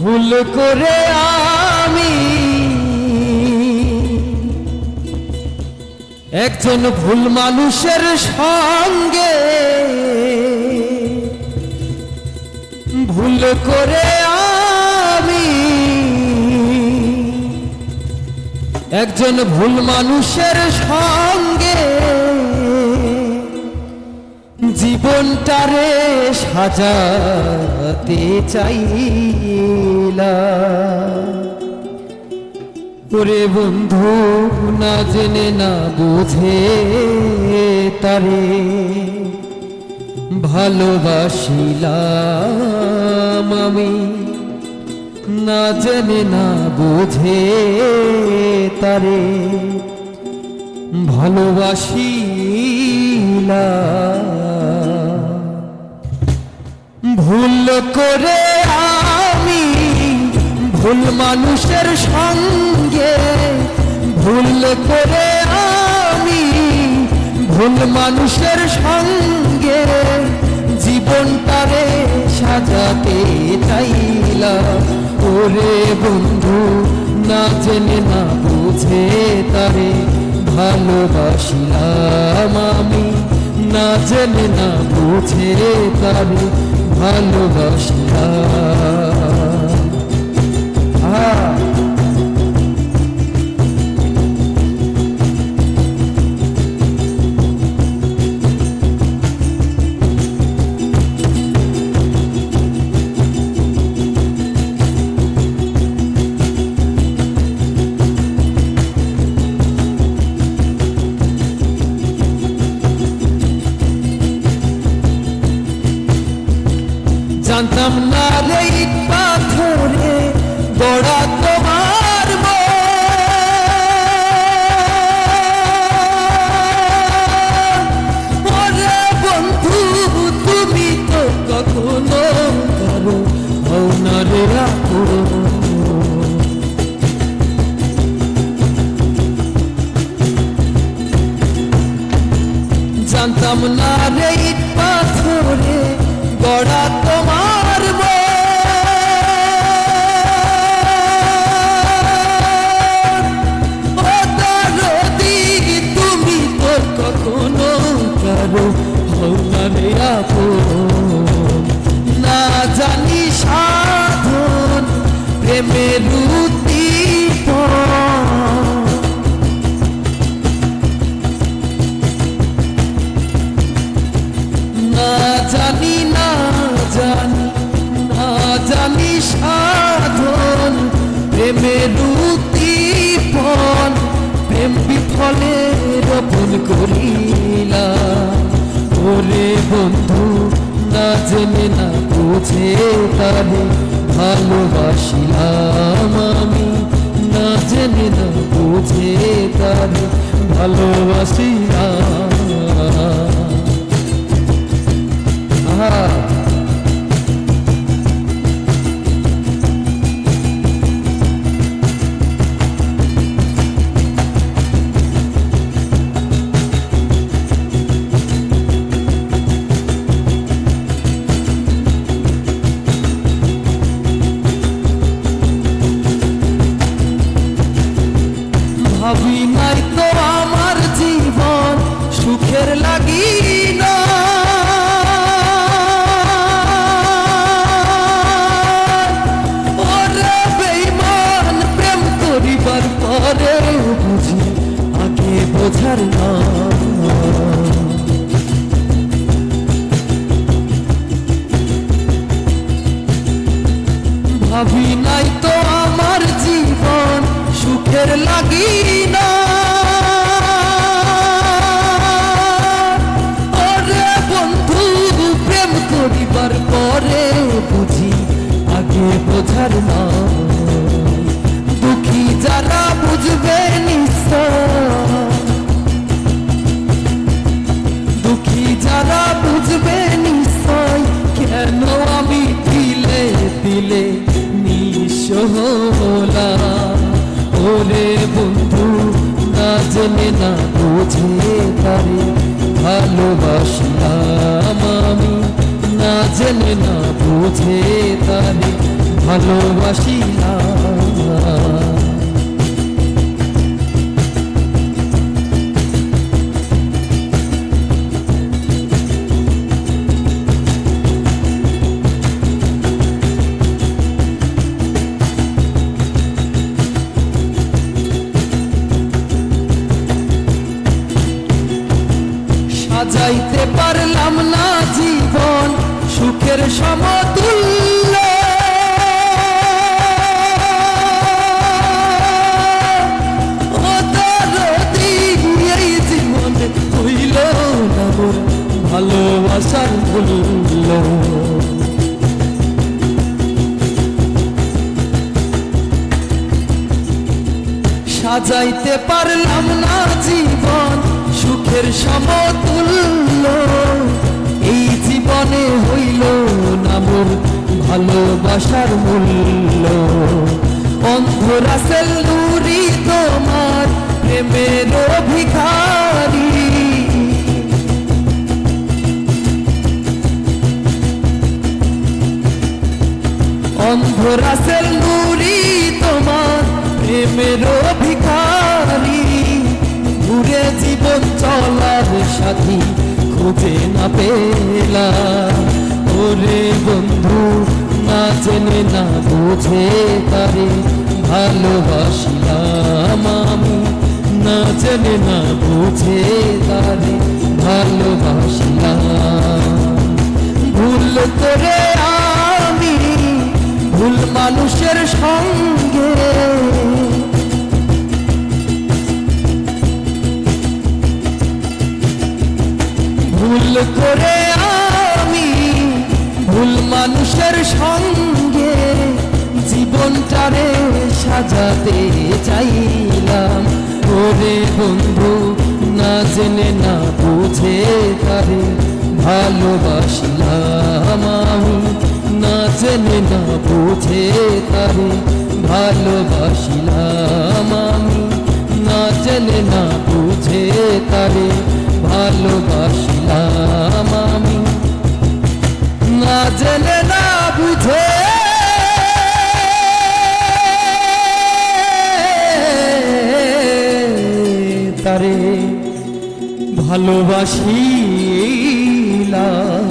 ভুল করে আমি একজন ভুল মানুষের সঙ্গে ভুল করে আমি একজন ভুল মানুষের সঙ্গে জীবনটারে সাজাতে চাইলাম। ওরে বন্ধু না জেনে না বুঝে তারে ভালোবাসিলাম আমি, না জেনে না বুঝে তারে ভালোবাসিলাম। ভুল করে আমি ভুল মানুষের সঙ্গে ভুল করে আমি ভুল মানুষের সঙ্গে জীবনটারে সাজাতে চাইলাম। ওরে বন্ধু না জেনে না বুঝে তারে ভালোবাসিলাম আমি, না জেনে না বুঝে তারে ভালোবাসিলাম। জানতাম না রে পাথরে গড়া তোমার ওরে বন্ধু তুমি তো কখনো কারো হও না রে আপন। জানতাম না রে পাথরে গড়া তোমার দরদি তুমি তো কখনো কারো হও না রে আপন। না জানি সাধন প্রেমের না জানি না জানি না জানি সাধন প্রেমের উদ্দীপন প্রেম বিফলে রোপণ করিলাম। ওরে বন্ধু না জেনে না বুঝে তারে ভালোবাসিলাম আমি, না জেনে না বুঝে তারে ভালোবাসিলাম। ভাবি নাই তো আমার জীবন সুখের লাগি না, ওরে বেঈমান প্রেম করিবার পরে বুঝি আগে বোঝার না। ভাবি নাই তো আমার জীবন সুখের লাগি না, ওরে বন্ধু প্রেম করিবার পরে বুঝি আগে বোঝার না। দুঃখী যারা বুঝবে নিশ্চয়, দুঃখী যারা বুঝবে নিশ্চয় কেন আমি দিলে দিলে নিঃস্ব হলাম। ওরে বন্ধু না জেনে না বুঝে তারে ভালোবাসিলাম আমি, না জেনে না বুঝে তারে ভালোবাসিলাম। সাজাইতে পারলাম না জীবন সুখের সমতুল্য, ও দরদি এই জীবন হইল না মোর ভালোবাসার মূল্য। সাজাইতে পারলাম না জীবন সুখের সমতুল্য, এই জীবনে হইল না মোর ভালোবাসার মূল্য। অন্ধ রাসেল নুরি তোমার প্রেমের ভিখারি, অন্ধ রাসেল নুরি তোমার প্রেমের ভিখারি। ঘুরে জীবন চলার সাথী খুঁজে না পেলাম, ওরে বন্ধু না জেনে না বুঝে তারে ভালোবাসিলাম আমি, না জেনে না বুঝে তারে ভালোবাসিলাম। ভুল করে আমি ভুল মানুষের সঙ্গে, ভুল করে আমি ভুল মানুষের সঙ্গে জীবনটারে সাজাতে চাইলাম। ওরে বন্ধু না জেনে না বুঝে তারে ভালোবাসিলাম আমি, না জেনে না বুঝে তারে ভালোবাসিলাম আমি, না জেনে না বুঝে তারে ভালোবাসিলাম আমি, না জেনে না বুঝে তারে ভালোবাসিলাম।